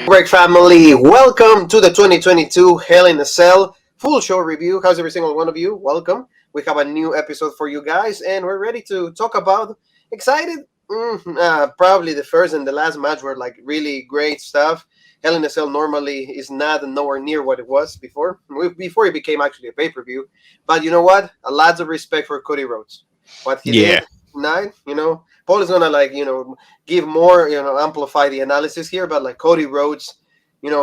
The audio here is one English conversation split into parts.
Break family, welcome to the 2022 Hell in a Cell full show review. How's every single one of you? Welcome. We have a new episode for you guys, and we're ready to talk about excited. Probably the first and the last match were like really great stuff. Hell in a Cell normally is not nowhere near what it was before it became actually a pay-per-view. But you know what? A lot of respect for Cody Rhodes. What he did tonight, Paul is gonna give more, amplify the analysis here, but like Cody Rhodes,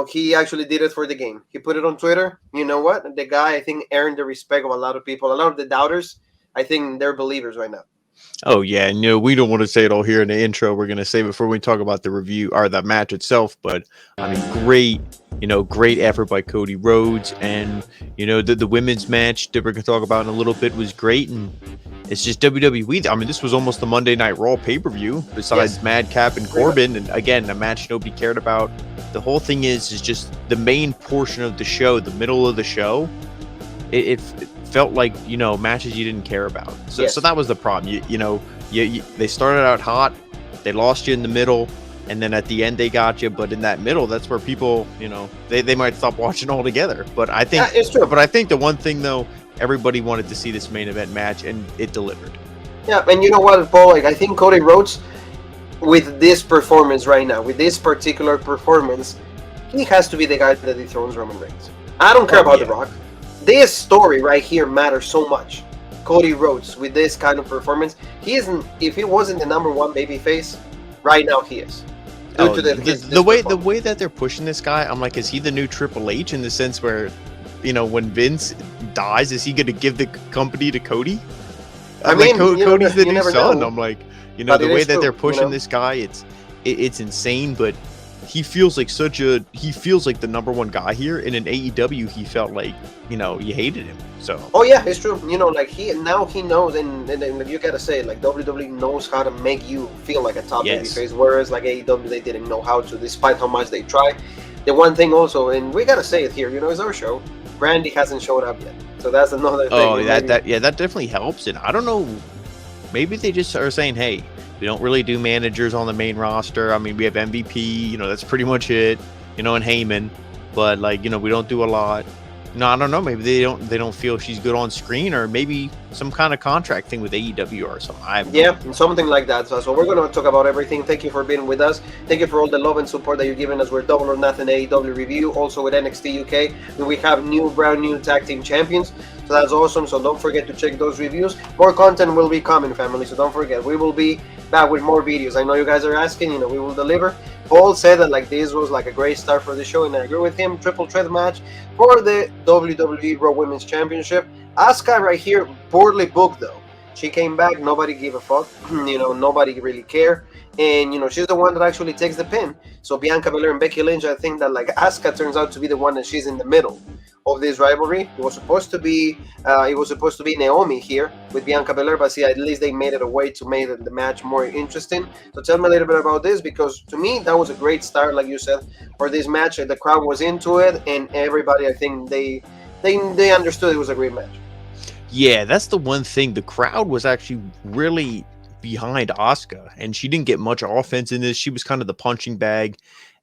he actually did it for the game. He put it on Twitter. You know what? The guy, I think, earned the respect of a lot of people. A lot of the doubters, I think they're believers right now. Oh, yeah. We don't want to say it all here in the intro. We're going to save it before we talk about the review or the match itself. But, I mean, great effort by Cody Rhodes. And, the women's match that we're going to talk about in a little bit was great. And it's just WWE. I mean, this was almost the Monday Night Raw pay-per-view besides Madcap and Corbin. And, again, a match nobody cared about. The whole thing is just the main portion of the show, the middle of the show. It felt like matches you didn't care about, so that was the problem. They started out hot, they lost you in the middle, and then at the end they got you. But in that middle, that's where people they might stop watching altogether. But I think it's true. But I think the one thing though, everybody wanted to see this main event match, and it delivered. Yeah, and you know what, Paul? Like I think Cody Rhodes, with this performance right now, with this particular performance, he has to be the guy that dethrones Roman Reigns. I don't care about The Rock. This story right here matters so much. Cody Rhodes with this kind of performance, he isn't. If he wasn't the number one babyface, right now he is. The way that they're pushing this guy, I'm like, is he the new Triple H in the sense where, when Vince dies, is he going to give the company to Cody? Cody's the new son. I'm like, the way that they're pushing this guy, it's insane, but. He feels like the number one guy here, and in AEW he felt like you hated him. So it's true. He knows, and you gotta say, like, WWE knows how to make you feel like a top babyface, whereas like AEW they didn't know how to, despite how much they try. The one thing also, and we gotta say it here, it's our show. Brandy hasn't showed up yet, so that's another thing. That definitely helps. And I don't know, maybe they just are saying, hey. We don't really do managers on the main roster. I mean, we have MVP, that's pretty much it, and Heyman, but we don't do a lot. I don't know. Maybe they don't feel she's good on screen, or maybe some kind of contract thing with AEW or something. Something like that. So we're going to talk about everything. Thank you for being with us. Thank you for all the love and support that you're giving us. We're Double or Nothing AEW review, also with NXT UK. We have brand new tag team champions. So that's awesome. So don't forget to check those reviews. More content will be coming, family. So don't forget, we will be back with more videos. I know you guys are asking. We will deliver. Paul said that this was a great start for the show, and I agree with him. Triple threat match for the WWE RAW Women's Championship. Asuka right here, poorly booked though. She came back, nobody gave a fuck. Nobody really cared. And she's the one that actually takes the pin. So Bianca, Belair, and Becky Lynch, I think that Asuka turns out to be the one that she's in the middle of this rivalry. It was supposed to be Naomi here with Bianca Belair, but see, at least they made it a way to make the match more interesting. So tell me a little bit about this, because to me that was a great start, like you said, for this match. The crowd was into it, and everybody, I think they understood it was a great match. Yeah, that's the one thing. The crowd was actually really behind Asuka, and she didn't get much offense in this. She was kind of the punching bag.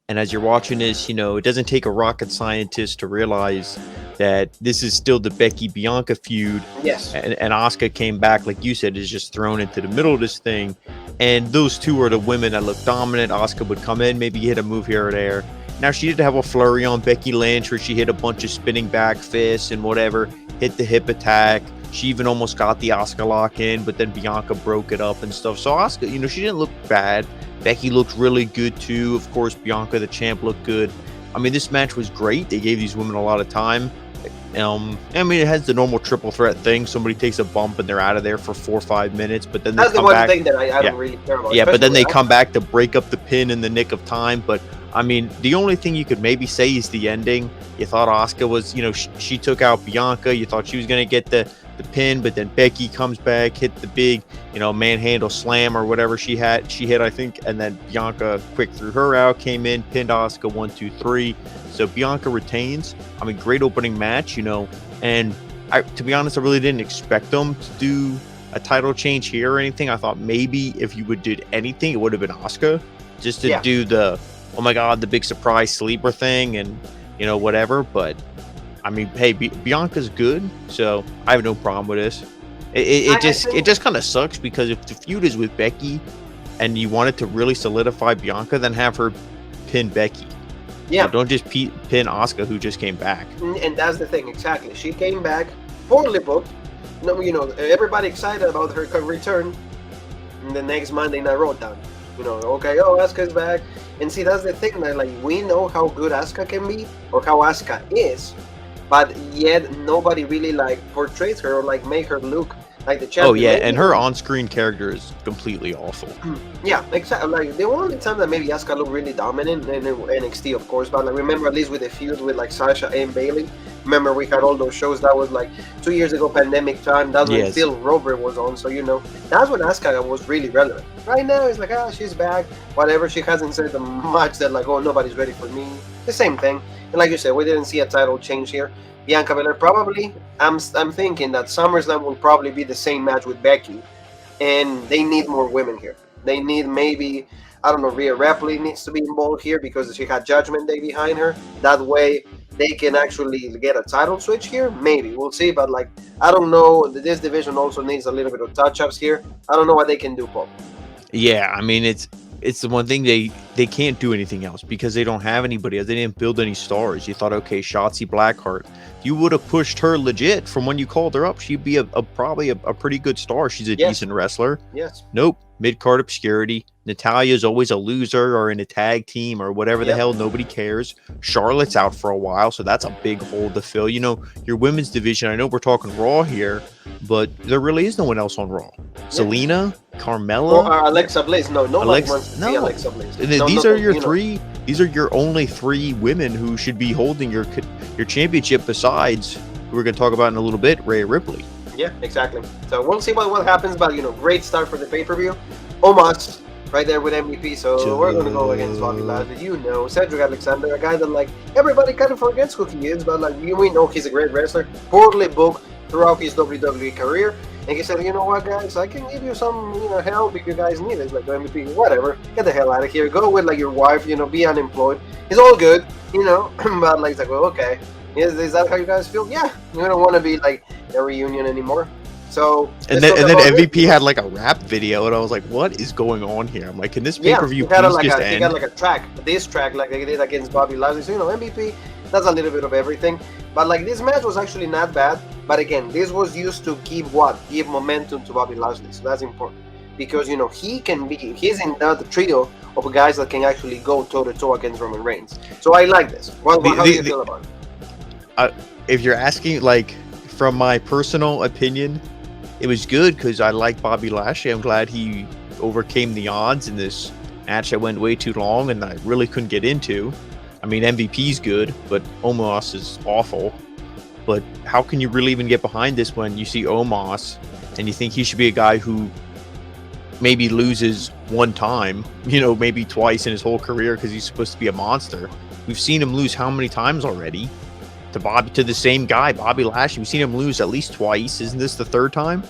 And as you're watching this, it doesn't take a rocket scientist to realize that this is still the Becky-Bianca feud. Yes. And Asuka came back, like you said, is just thrown into the middle of this thing. And those two are the women that look dominant. Asuka would come in, maybe hit a move here or there. Now, she did have a flurry on Becky Lynch where she hit a bunch of spinning back fists and whatever, hit the hip attack. She even almost got the Asuka lock in, but then Bianca broke it up and stuff. So Asuka, she didn't look bad. Becky looked really good too. Of course, Bianca, the champ, looked good. I mean, this match was great. They gave these women a lot of time. It has the normal triple threat thing. Somebody takes a bump and they're out of there for 4 or 5 minutes, but then they come back. That's the one thing that I don't really care about. Yeah, but then they come back to break up the pin in the nick of time. But I mean, the only thing you could maybe say is the ending. You thought Asuka was, she took out Bianca. You thought she was going to get the pin, but then Becky comes back, hit the big, manhandle slam or whatever she hit, I think, and then Bianca quick threw her out, came in, pinned Asuka 1, 2, 3. So Bianca retains. I mean, great opening match, and to be honest, I really didn't expect them to do a title change here or anything. I thought maybe if you did anything, it would have been Asuka, just to do the oh my god, the big surprise sleeper thing, and whatever. But I mean, hey, Bianca's good, so I have no problem with this. It just kind of sucks because if the feud is with Becky, and you want it to really solidify Bianca, then have her pin Becky. Yeah. Don't just pin Asuka, who just came back. And that's the thing, exactly. She came back, poorly booked. Everybody excited about her return. And the next Monday Night Raw down. Okay, Asuka's back. And see, that's the thing, that we know how good Asuka can be, or how Asuka is, but yet nobody really portrays her or make her look like the champion. Oh yeah, and her on-screen character is completely awful. Yeah, exactly. The only time that maybe Asuka looked really dominant in NXT, of course, but remember at least with the feud with Sasha and Bayley. Remember we had all those shows. That was 2 years ago, pandemic time. That's when still Robert was on. So that's when Asuka was really relevant. Right now it's she's back. Whatever. She hasn't said much that nobody's ready for me. The same thing. And like you said, we didn't see a title change here. Bianca Belair probably. I'm thinking that SummerSlam will probably be the same match with Becky, and they need more women here. They need maybe, I don't know, Rhea Ripley needs to be involved here because she had Judgment Day behind her. That way they can actually get a title switch here. Maybe we'll see, but I don't know. This division also needs a little bit of touch-ups here. I don't know what they can do, Paul. Yeah, I mean it's the one thing they can't do anything else because they don't have anybody else. They didn't build any stars. You thought, okay, Shotzi Blackheart, you would have pushed her legit from when you called her up. She'd be probably a pretty good star. She's a decent wrestler. Yes. Nope. Mid-card obscurity. Natalia's always a loser or in a tag team or whatever the hell. Nobody cares. Charlotte's out for a while, so that's a big hole to fill. Your women's division, I know we're talking Raw here, but there really is no one else on Raw. Selena, Carmella, or Alexa Bliss. No, nobody wants to see Alexa Bliss. These are your three. These are your only three women who should be holding your championship. Besides, who we're going to talk about in a little bit, Rhea Ripley. Yeah, exactly. So we'll see what happens, but great start for the pay-per-view. Omos right there with MVP. So we're going to go against Bobby Lashley. Cedric Alexander, a guy that everybody kind of forgets who he is, but we know he's a great wrestler. Poorly booked throughout his WWE career. And he said, you know what, guys, I can give you some, help if you guys need it. MVP, whatever. Get the hell out of here. Go with your wife, be unemployed. It's all good, but well, okay. Is that how you guys feel? Yeah. You don't want to be a reunion anymore. So and then MVP had a rap video, and I was like, "What is going on here?" I'm like, "Can this pay-per-view please just end?" He got a track, this track like they did against Bobby Lashley. So MVP, that's a little bit of everything. But this match was actually not bad. But again, this was used to give momentum to Bobby Lashley. So that's important because he's in the trio of guys that can actually go toe to toe against Roman Reigns. So I like this. How do you feel about it? If you're asking from my personal opinion, it was good because I like Bobby Lashley. I'm glad he overcame the odds in this match that went way too long and I really couldn't get into. I mean, MVP's good, but Omos is awful. But how can you really even get behind this when you see Omos and you think he should be a guy who maybe loses one time, maybe twice in his whole career because he's supposed to be a monster. We've seen him lose how many times already? To the same guy, Bobby Lashley. We've seen him lose at least twice. Isn't this the third time?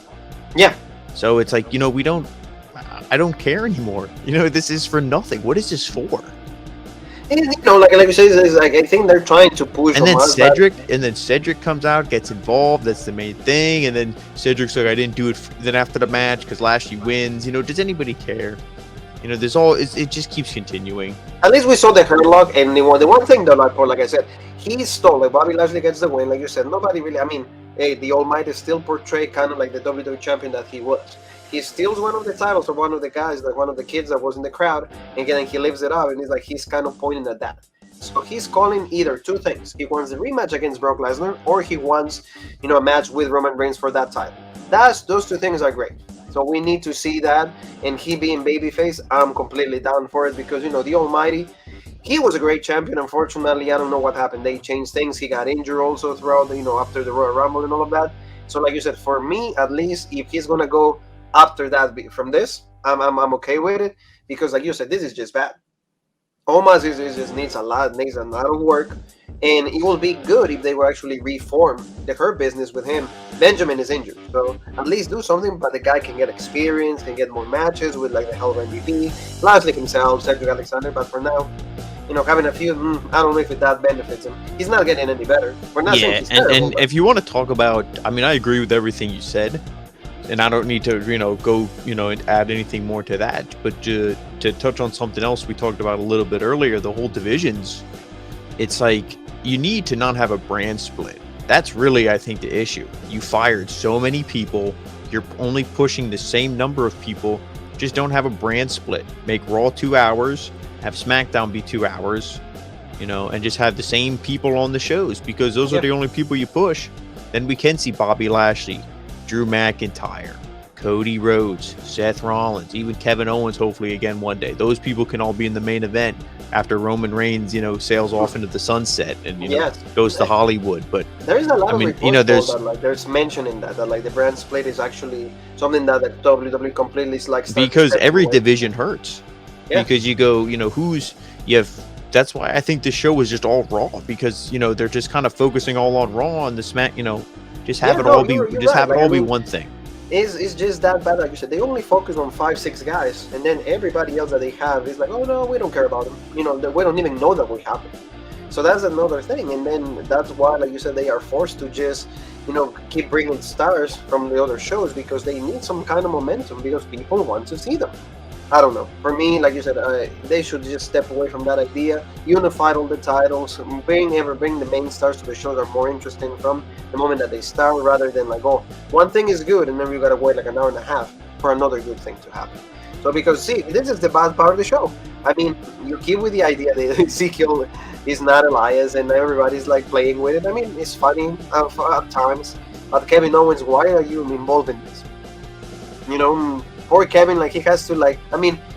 Yeah. So it's I don't care anymore. This is for nothing. What is this for? Like you say, I think they're trying to push. And then Cedric comes out, gets involved. That's the main thing. And then Cedric's like, I didn't do it. Then after the match, because Lashley wins. Does anybody care? There's it just keeps continuing. At least we saw the hurlock, and the one thing though, like I said, he stole. Bobby Lashley gets the win, like you said. Nobody really. I mean, the Almighty still portrayed kind of like the WWE champion that he was. He steals one of the titles from one of the guys, one of the kids that was in the crowd, and then he lifts it up, and he's kind of pointing at that. So he's calling either two things. He wants a rematch against Brock Lesnar, or he wants, a match with Roman Reigns for that title. Those two things are great. So we need to see that, and he being babyface, I'm completely down for it because, the Almighty, he was a great champion. Unfortunately, I don't know what happened. They changed things. He got injured also throughout, after the Royal Rumble and all of that. So like you said, for me, at least, if he's going to go after that from this, I'm okay with it because, like you said, this is just bad. Omas is just needs a lot of work, and it will be good if they will actually reform the Hurt business with him. Benjamin is injured, so at least do something. But the guy can get experience, can get more matches with like the Hell of MVP, Lashley himself, Cedric Alexander. But for now, having a few, I don't know if that benefits him. He's not getting any better. We're not saying Yeah, he's terrible. and if you want to talk about, I mean, I agree with everything you said, and I don't need to, go, and add anything more to that. But to touch on something else we talked about a little bit earlier, the whole divisions, it's like you need to not have a brand split. That's really, I think, the issue. You fired so many people, you're only pushing the same number of people. Just don't have a brand split. Make Raw 2 hours, have SmackDown be 2 hours, and just have the same people on the shows, because those are the only people you push. Then we can see Bobby Lashley, Drew McIntyre, Cody Rhodes, Seth Rollins, even Kevin Owens, hopefully again one day. Those people can all be in the main event after Roman Reigns, sails off into the sunset and goes to Hollywood. But there's a lot of reports that like there's mentioning that like the brand split is actually something that the WWE completely is like, because every division hurts. Because you go, that's why I think this show was just all Raw, because they're just kind of focusing all on Raw and the Smack, just have it all be be one thing. It's just that bad, like you said. They only focus on 5-6 guys, and then everybody else that they have is like, oh no, we don't care about them. We don't even know that we have them. So that's another thing, and then that's why, like you said, they are forced to just keep bringing stars from the other shows, because they need some kind of momentum, because people want to see them. I don't know. For me, like you said, they should just step away from that idea. Unify all the titles. Bring the main stars to the show that are more interesting from the moment that they start, rather than like, oh, one thing is good and then we gotta wait like an hour and a half for another good thing to happen. So because see, this is the bad part of the show. I mean, you keep with the idea that Ezekiel is not Elias and everybody's like playing with it. I mean, it's funny at times. But Kevin Owens, why are you involved in this? Poor Kevin, like he has to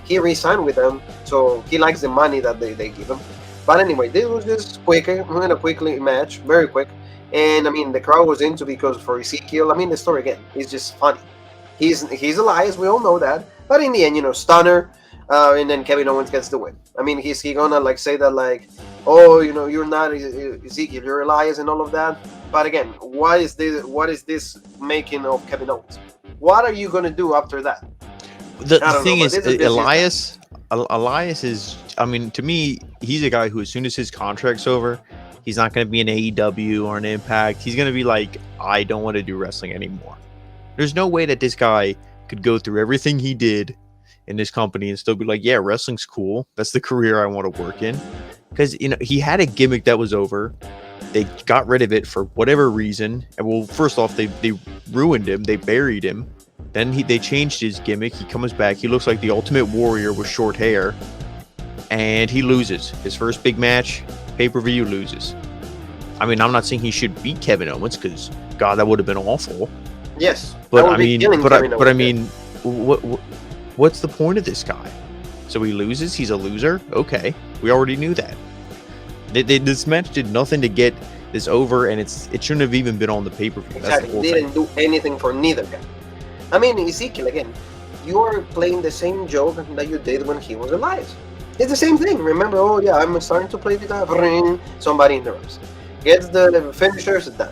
he re-signed with them, so he likes the money that they give him. But anyway, this was just quicker. We're gonna quickly match, very quick. And I mean, the crowd was into, because for Ezekiel, I mean, the story again is just funny. He's Elias, we all know that. But in the end, stunner, and then Kevin Owens gets the win. I mean, he gonna like say that like, oh, you're not Ezekiel, you're Elias and all of that. But again, what is this making of Kevin Owens? What are you gonna do after that? The thing is, Elias is, I mean, to me, he's a guy who, as soon as his contract's over, he's not going to be an AEW or an Impact. He's going to be like, I don't want to do wrestling anymore. There's no way that this guy could go through everything he did in this company and still be like, yeah, wrestling's cool. That's the career I want to work in. Because, he had a gimmick that was over. They got rid of it for whatever reason. And well, first off, they ruined him. They buried him. Then they changed his gimmick. He comes back. He looks like the Ultimate Warrior with short hair. And he loses. His first big match, pay-per-view, loses. I mean, I'm not saying he should beat Kevin Owens, because, God, that would have been awful. Yes. But I mean, what's the point of this guy? So he loses? He's a loser? Okay. We already knew that. This match did nothing to get this over, and it shouldn't have even been on the pay-per-view. Exactly. They didn't do anything for neither guy. I mean, Ezekiel, again, you are playing the same joke that you did when he was alive. It's the same thing. Remember, oh yeah, I'm starting to play the ring. Somebody interrupts. Gets the finishers done.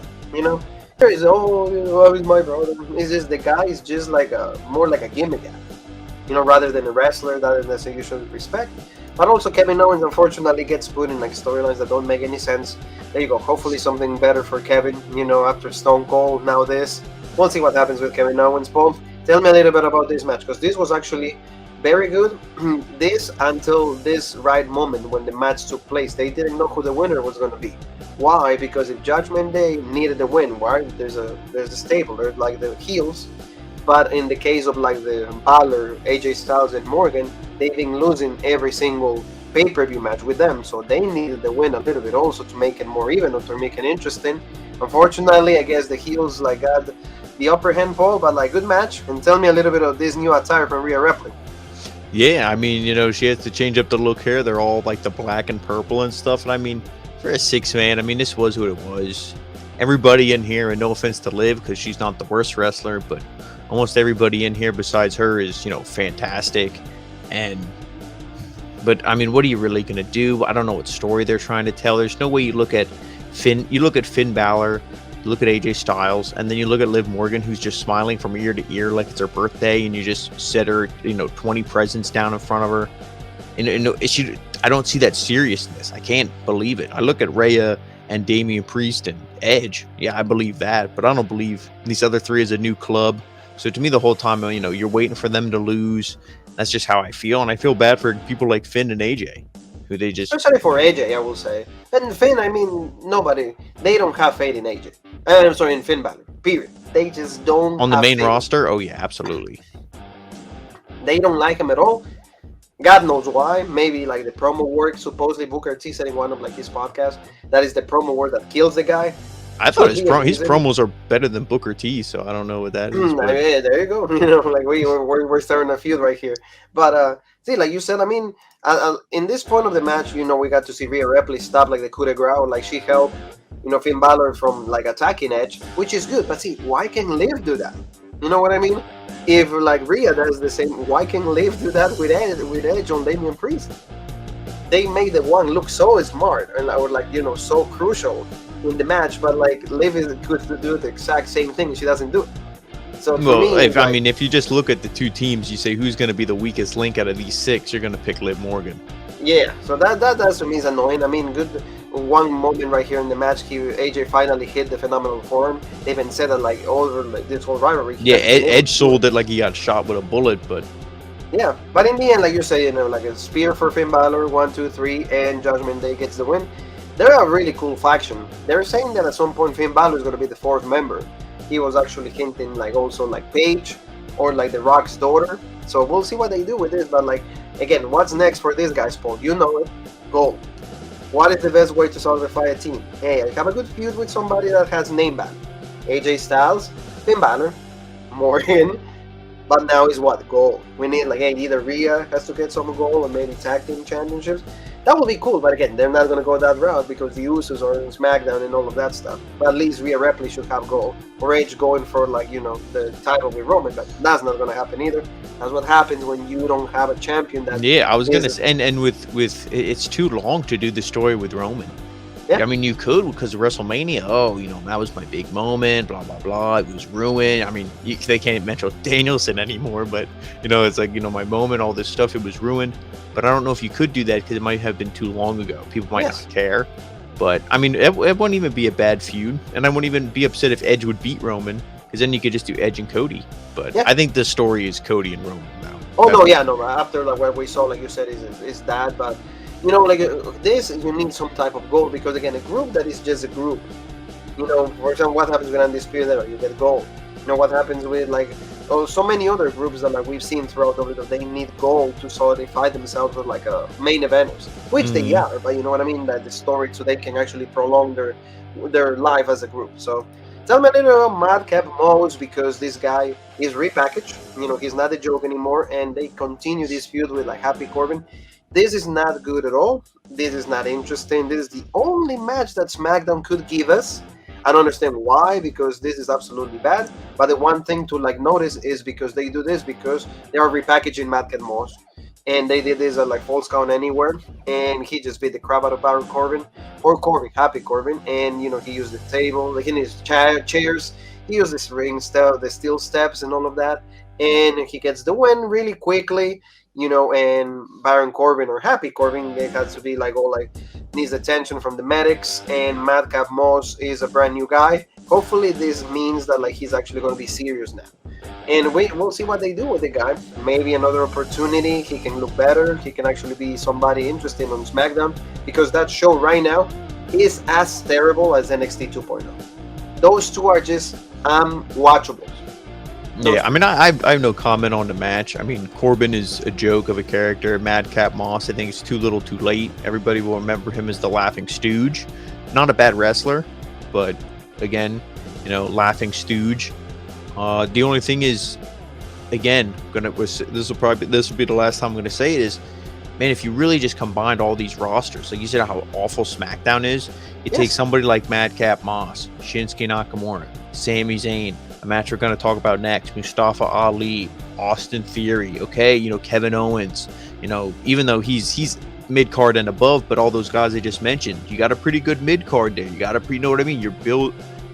There is, oh, he's my brother. It's just the guy is just like more like a gimmick guy. Rather than a wrestler that you should respect. But also Kevin Owens, unfortunately, gets put in like storylines that don't make any sense. There you go. Hopefully something better for Kevin. After Stone Cold, now this. We'll see what happens with Kevin Owens. Paul, tell me a little bit about this match, because this was actually very good. This until this right moment when the match took place, they didn't know who the winner was going to be. Why? Because if Judgment Day needed a win, why? There's a stable. There's like the heels, but in the case of like the Balor, AJ Styles, and Morgan, they've been losing every single pay-per-view match with them, so they needed the win a little bit also to make it more even or to make it interesting. Unfortunately, I guess the heels got the upper hand, Paul, but like good match. And tell me a little bit of this new attire from Rhea Ripley. Yeah, I mean, she has to change up the look here. They're all like the black and purple and stuff. And I mean, for a 6-man, I mean, this was what it was. Everybody in here, and no offense to Liv, because she's not the worst wrestler, but almost everybody in here besides her is, fantastic. And But I mean, what are you really gonna do? I don't know what story they're trying to tell. There's no way you look at Finn. You look at Finn Balor, you look at AJ Styles, and then you look at Liv Morgan, who's just smiling from ear to ear like it's her birthday, and you just set her, 20 presents down in front of her. And I don't see that seriousness. I can't believe it. I look at Rhea and Damian Priest and Edge. Yeah, I believe that, but I don't believe these other three as a new club. So to me, the whole time, you're waiting for them to lose. That's just how I feel, and I feel bad for people like Finn and AJ, who they just... Especially for AJ, I will say. And Finn, I mean, they don't have faith in AJ. I'm sorry, in Finn Balor, period. They just don't On the have main faith. roster? Oh, yeah, absolutely. They don't like him at all. God knows why. Maybe like the promo work. Supposedly Booker T said in one of like his podcasts that is the promo work that kills the guy. I thought his promos are better than Booker T, so I don't know what that is. Yeah, there you go. Like we're starting a feud right here. But see, like you said, I mean, in this point of the match, we got to see Rhea Ripley stop like the coup de grace, like she helped, Finn Balor from like attacking Edge, which is good. But see, why can Liv do that? You know what I mean? If like Rhea does the same, why can Liv do that with Edge on Damian Priest? They made the one look so smart and I would like so crucial in the match, but like Liv is good to do the exact same thing and she doesn't do it. So if you just look at the two teams, you say who's going to be the weakest link out of these six, you're going to pick Liv Morgan. Yeah, so that to me is annoying. I mean, good one moment right here in the match, AJ finally hit the phenomenal form. They even said that like over this whole rivalry. Yeah, Edge sold it like he got shot with a bullet, but yeah, but in the end, like you say, like a spear for Finn Balor, 1, 2, 3, and Judgment Day gets the win. They're a really cool faction. They're saying that at some point Finn Balor is going to be the fourth member. He was actually hinting like also like Paige or like The Rock's daughter. So we'll see what they do with this. But like again, what's next for this guy's Paul? You know it. Gold. What is the best way to solidify a team? Hey, I have a good feud with somebody that has name ban. AJ Styles, Finn Balor, Morgan. But now is what? Gold. We need like either Rhea has to get some gold or maybe tag team championships. That would be cool, but again, they're not going to go that route because the Usos are in SmackDown and all of that stuff. But at least Rhea Ripley should have gold. Or Edge going for like, the title with Roman, but that's not going to happen either. That's what happens when you don't have a champion that... Yeah, I was going to say, and with it's too long to do the story with Roman. Yeah. I mean, you could because of WrestleMania. Oh, that was my big moment, blah, blah, blah. It was ruined. I mean, they can't mention Danielson anymore, but, it's like, my moment, all this stuff, it was ruined. But I don't know if you could do that because it might have been too long ago. People might not care. But, I mean, it wouldn't even be a bad feud. And I wouldn't even be upset if Edge would beat Roman because then you could just do Edge and Cody. But I think the story is Cody and Roman now. Oh, no. After like what we saw, like you said, is that. But... this, you need some type of goal because, again, a group that is just a group. For example, what happens with Undisputed Era? You get gold. What happens with, so many other groups that, like, we've seen throughout WWE, they need gold to solidify themselves with, like, a main eventers, which they are, but you know what I mean? That the story, so they can actually prolong their life as a group. So, tell me a little about Madcap Moss because this guy is repackaged. He's not a joke anymore, and they continue this feud with, like, Happy Corbin. This is not good at all. This is not interesting. This is the only match that SmackDown could give us. I don't understand why, because this is absolutely bad. But the one thing to notice is because they do this because they are repackaging Madcap Moss. And they did this at Falls Count Anywhere. And he just beat the crap out of Baron Corbin. Or Happy Corbin. And, he used the table, in his chairs. He used this ring stuff, the steel steps and all of that. And he gets the win really quickly. And Baron Corbin or Happy Corbin, it has to be needs attention from the medics, and Madcap Moss is a brand new guy. Hopefully this means that he's actually going to be serious now. And we'll see what they do with the guy. Maybe another opportunity, he can look better, he can actually be somebody interesting on SmackDown, because that show right now is as terrible as NXT 2.0. Those two are just unwatchable. Yeah, I mean, I have no comment on the match. I mean, Corbin is a joke of a character. Madcap Moss, I think it's too little too late. Everybody will remember him as the Laughing Stooge. Not a bad wrestler, but again, Laughing Stooge. The only thing is, again, this will be the last time I'm gonna say it is, man, if you really just combined all these rosters, like you said, how awful SmackDown is, you take somebody like Madcap Moss, Shinsuke Nakamura, Sami Zayn, a match we're going to talk about next, Mustafa Ali, Austin Theory, okay, Kevin Owens, even though he's mid-card and above, but all those guys I just mentioned, you got a pretty good mid-card there. You got you know what I mean?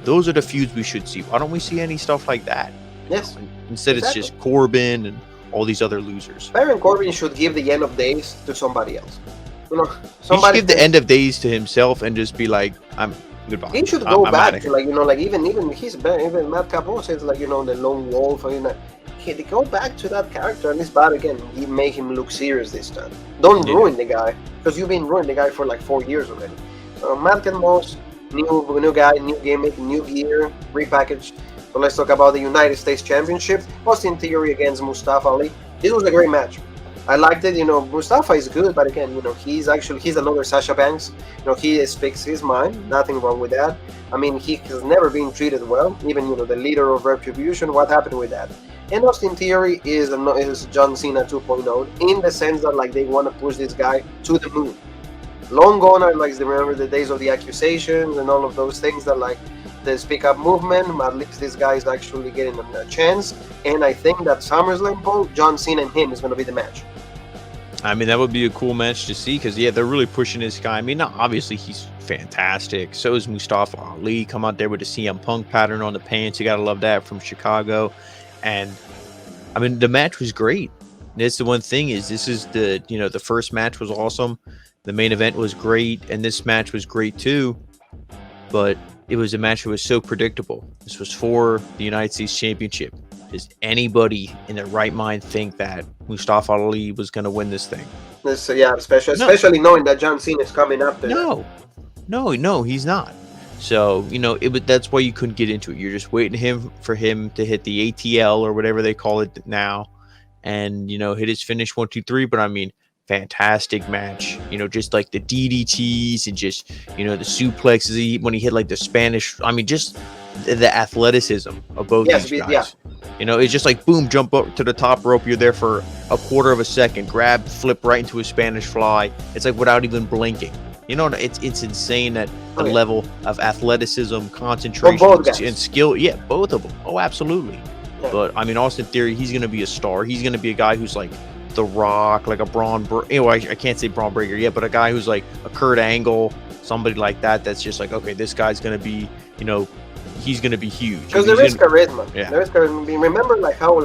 Those are the feuds we should see. Why don't we see any stuff like that? Yes. Instead, exactly. It's just Corbin and all these other losers. Baron Corbin should give the end of days to somebody else. He should give the end of days to himself and just be like, I'm goodbye. He should go back to even he's even Matt Capone says the lone wolf. They go back to that character and it's bad again. He make him look serious this time. Don't ruin the guy, because you've been ruining the guy for 4 years already. Matt Capone, new guy, new gimmick, new gear, repackaged. So let's talk about the United States Championship. Austin Theory against Mustafa Ali. This was a great match. I liked it. Mustafa is good, but again, he's another Sasha Banks. He speaks his mind. Nothing wrong with that. I mean, he has never been treated well. Even the leader of Retribution. What happened with that? And Austin Theory is John Cena 2.0 in the sense that they want to push this guy to the moon. Long gone are remember the days of the accusations and all of those things that the speak up movement. At least this guy is actually getting a chance. And I think that SummerSlam, Paul, John Cena and him is going to be the match. I mean, that would be a cool match to see because, they're really pushing this guy. I mean, obviously he's fantastic. So is Mustafa Ali. Come out there with a CM Punk pattern on the pants. You got to love that from Chicago. And, I mean, the match was great. That's the one thing is this is the first match was awesome. The main event was great. And this match was great too. But it was a match that was so predictable. This was for the United States Championship. Does anybody in their right mind think that Mustafa Ali was going to win this thing? Especially knowing that John Cena is coming up there. No, he's not. So, that's why you couldn't get into it. You're just waiting for him to hit the ATL or whatever they call it now and, hit his finish 1, 2, 3. But I mean, fantastic match, just the DDTs and just, the suplexes when he hit the Spanish. I mean, just the athleticism of both these guys. Yeah. It's just boom, jump up to the top rope. You're there for a quarter of a second, grab, flip right into a Spanish fly. It's without even blinking. It's insane that the level of athleticism, concentration, and skill. Yeah, both of them. Oh, absolutely. Yeah. But I mean, Austin Theory, he's going to be a star. He's going to be a guy who's The Rock, a Braun. I can't say Braun Breaker yet, but a guy who's a Kurt Angle, somebody like that. That's just okay, this guy's going to be, he's going to be huge. Because there is charisma. Yeah. There is charisma. Remember how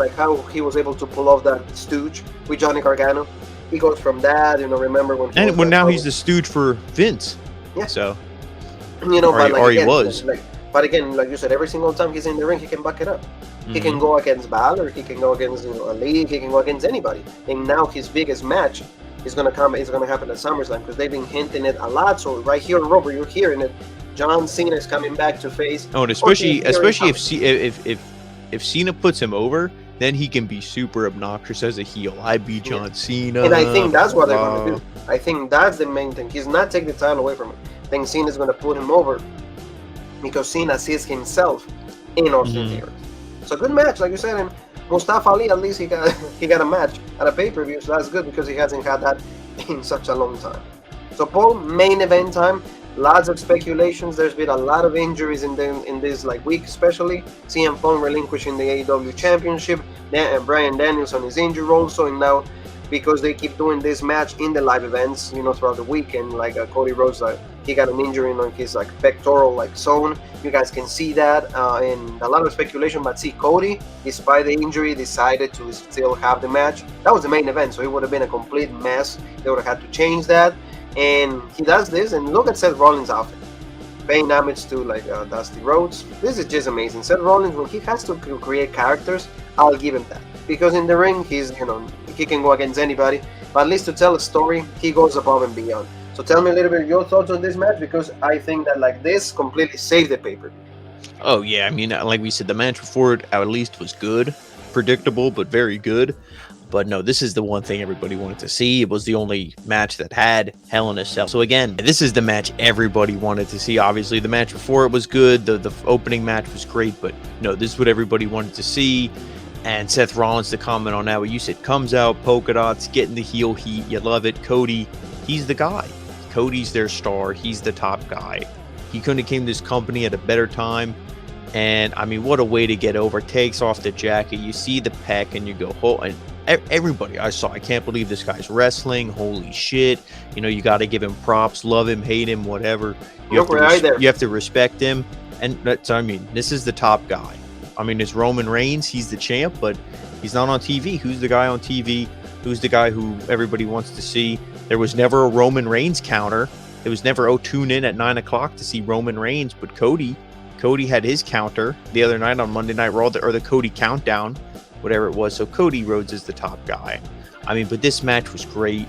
he was able to pull off that stooge with Johnny Gargano? He goes from that, remember when now he's the stooge for Vince. Yeah. So, he was. But again, like you said, every single time he's in the ring, he can back it up. Mm-hmm. He can go against Balor, he can go against Ali, he can go against anybody. And now his biggest match is gonna happen at SummerSlam because they've been hinting it a lot. So right here, Robert, you're hearing it. John Cena is coming back to face. Oh, and especially if Cena puts him over, then he can be super obnoxious as a heel. I beat John Cena. And I think that's what they're going to do. I think that's the main thing. He's not taking the title away from him. I think Cena's going to put him over because Cena sees himself in Austin Theory. So good match, like you said. And Mustafa Ali, at least he got a match at a pay-per-view. So that's good because he hasn't had that in such a long time. So Paul, main event time. Lots of speculations. There's been a lot of injuries in this week, especially CM Punk relinquishing the AEW Championship. And Bryan Danielson is injured also, and now because they keep doing this match in the live events, throughout the weekend, Cody Rhodes, he got an injury on his pectoral zone. You guys can see that, and a lot of speculation. But see, Cody, despite the injury, decided to still have the match. That was the main event, so it would have been a complete mess. They would have had to change that. And he does this, and look at Seth Rollins' outfit, paying homage to Dusty Rhodes. This is just amazing. Seth Rollins, when he has to create characters, I'll give him that, because in the ring he can go against anybody, but at least to tell a story, he goes above and beyond. So tell me a little bit of your thoughts on this match, because I think that this completely saved the paper. Oh yeah, I mean, like we said, the match before it at least was good, predictable but very good. But no, this is the one thing everybody wanted to see. It was the only match that had Hell in a Cell. So again, this is the match everybody wanted to see. Obviously, the match before it was good. The opening match was great. But no, this is what everybody wanted to see. And Seth Rollins, to comment on that, what you said, comes out, polka dots, getting the heel heat. You love it. Cody, he's the guy. Cody's their star. He's the top guy. He couldn't have came to this company at a better time. And I mean, what a way to get over. Takes off the jacket. You see the pec and you go, oh, and everybody I saw, I can't believe this guy's wrestling. Holy shit. You know, you got to give him props, love him, hate him, whatever. You have to respect him. And that's, I mean, this is the top guy. I mean, it's Roman Reigns. He's the champ, but he's not on TV. Who's the guy on TV? Who's the guy who everybody wants to see? There was never a Roman Reigns counter. There was never, oh, tune in at 9 o'clock to see Roman Reigns. But Cody had his counter the other night on Monday Night Raw, or the Cody countdown, whatever it was. So Cody Rhodes is the top guy. I mean, but this match was great.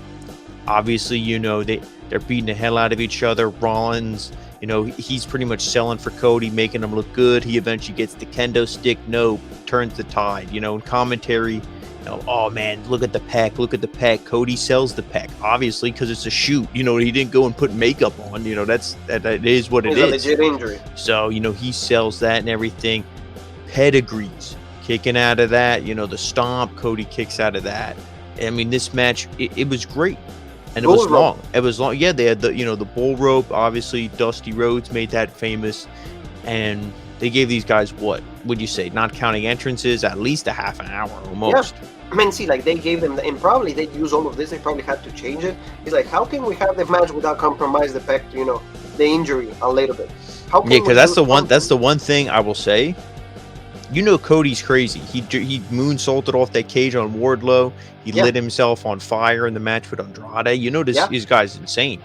Obviously, you know, they're beating the hell out of each other. Rollins, you know, he's pretty much selling for Cody, making him look good. He eventually gets the kendo stick. No, turns the tide. You know, in commentary, you know, oh man, look at the pec. Look at the pec. Cody sells the pec, obviously, because it's a shoot. You know, he didn't go and put makeup on. You know, that is what it is. It's a legit injury. So, you know, he sells that and everything. Pedigrees, kicking out of that. You know, the stomp, Cody kicks out of that. I mean, this match, it was great. And it was long. It was long. Yeah, they had the, you know, the bull rope. Obviously, Dusty Rhodes made that famous. And they gave these guys, what would you say, not counting entrances, at least a half an hour almost. Yeah. I mean, see, like, they gave them, and probably they use all of this. They probably had to change it. It's like, how can we have the match without compromise the pec, you know, the injury a little bit? How can because that's the one thing I will say. You know, Cody's crazy. He moonsaulted off that cage on Wardlow. He lit himself on fire in the match with Andrade. You know, this guy's insane.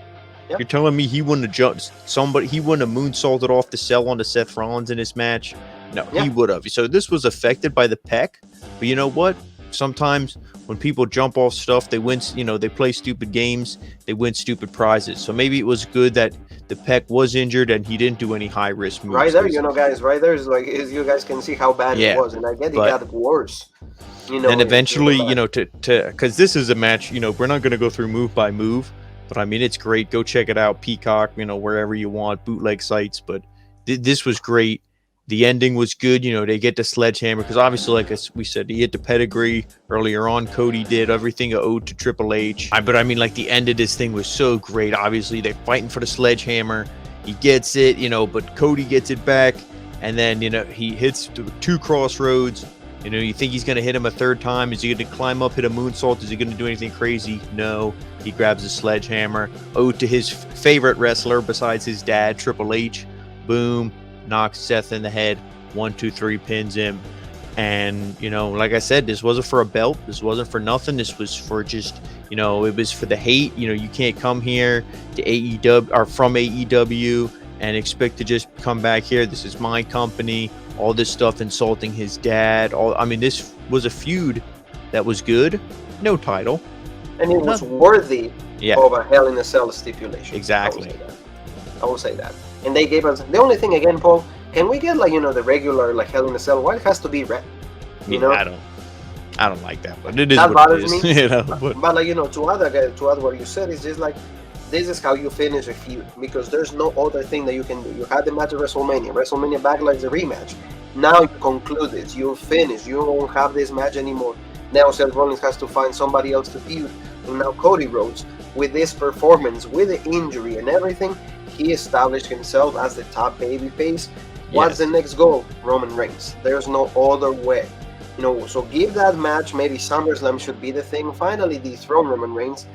Yep. You're telling me he wouldn't have jumped somebody? He wouldn't have moonsaulted off the cell onto Seth Rollins in this match? No, he would have. So this was affected by the pec. But you know what? Sometimes when people jump off stuff, they win. You know, they play stupid games. They win stupid prizes. So maybe it was good that the pec was injured and he didn't do any high risk moves. Right there, you know, guys. Right there is like, you guys can see how bad it was, and I get it got worse. You know, and eventually, you know, to because this is a match. You know, we're not going to go through move by move, but I mean, it's great. Go check it out, Peacock. You know, wherever you want, bootleg sites. But this was great. The ending was good. You know, they get the sledgehammer because obviously, like we said, he hit the pedigree earlier on. Cody did everything owed to Triple H. But I mean, like, the end of this thing was so great. Obviously, they're fighting for the sledgehammer. He gets it, you know, but Cody gets it back. And then, you know, he hits two crossroads. You know, you think he's going to hit him a third time. Is he going to climb up, hit a moonsault? Is he going to do anything crazy? No. He grabs a sledgehammer. Owed to his favorite wrestler besides his dad, Triple H. Boom. Knocks Seth in the head. 1, 2, 3, pins him. And, you know, like I said, this wasn't for a belt. This wasn't for nothing. This was for just, you know, it was for the hate. You know, you can't come here to AEW or from AEW and expect to just come back here. This is my company. All this stuff insulting his dad. I mean, this was a feud that was good. No title. And it was worthy of a Hell in a Cell stipulation. Exactly. I will say that. And they gave us the only thing again, Paul. Can we get, like, you know, the regular, like, Hell in a Cell? Why it has to be red? You know, I don't like that, but it is that what bothers it is. me. You know, but like, you know, to add what you said, it's just like, this is how you finish a feud, because there's no other thing that you can do. You had the match at WrestleMania Backlash, the rematch. Now you conclude it. You're finished. You don't have this match anymore. Now Seth Rollins has to find somebody else to feud. And now Cody Rhodes, with this performance, with the injury and everything, he established himself as the top babyface. What's the next goal? Roman Reigns. There's no other way. You know, so give that match. Maybe SummerSlam should be the thing. Finally dethrone Roman Reigns.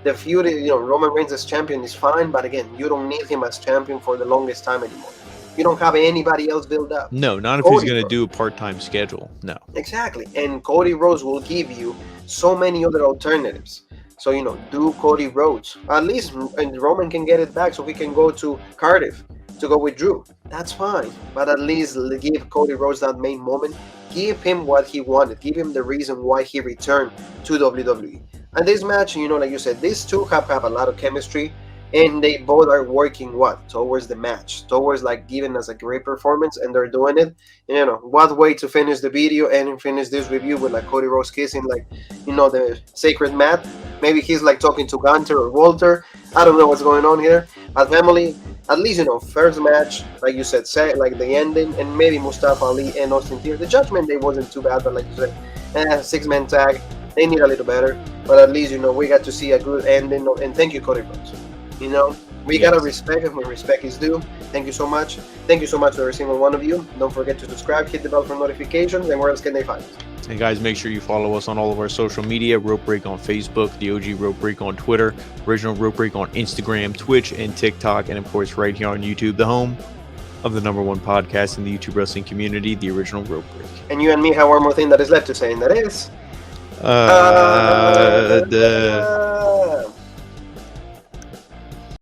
The feud, you know, Roman Reigns as champion is fine, but again, you don't need him as champion for the longest time anymore. You don't have anybody else built up. No, not if he's going to do a part-time schedule. No. Exactly. And Cody Rhodes will give you so many other alternatives. So, you know, do Cody Rhodes. At least Roman can get it back so he can go to Cardiff to go with Drew. That's fine. But at least give Cody Rhodes that main moment. Give him what he wanted. Give him the reason why he returned to WWE. And this match, you know, like you said, these two have a lot of chemistry. And they both are working towards the match, towards like giving us a great performance, and they're doing it. You know, what way to finish the video and finish this review with like Cody Rhodes kissing, like, you know, the sacred mat. Maybe he's like talking to Gunter or Walter. I don't know what's going on here. But family, at least, you know, first match, like you said, like the ending, and maybe Mustafa Ali and Austin Theory. The Judgment Day wasn't too bad, but like you said, 6-man tag, they need a little better. But at least, you know, we got to see a good ending. And thank you, Cody Rhodes. You know, We gotta respect it when respect is due. Thank you so much. Thank you so much to every single one of you. Don't forget to subscribe, hit the bell for notifications, and where else can they find us? And guys, make sure you follow us on all of our social media. Rope Break on Facebook, the OG Rope Break on Twitter, Original Rope Break on Instagram, Twitch, and TikTok, and of course right here on YouTube, the home of the #1 podcast in the YouTube wrestling community, the Original Rope Break. And you and me have one more thing that is left to say, and that is...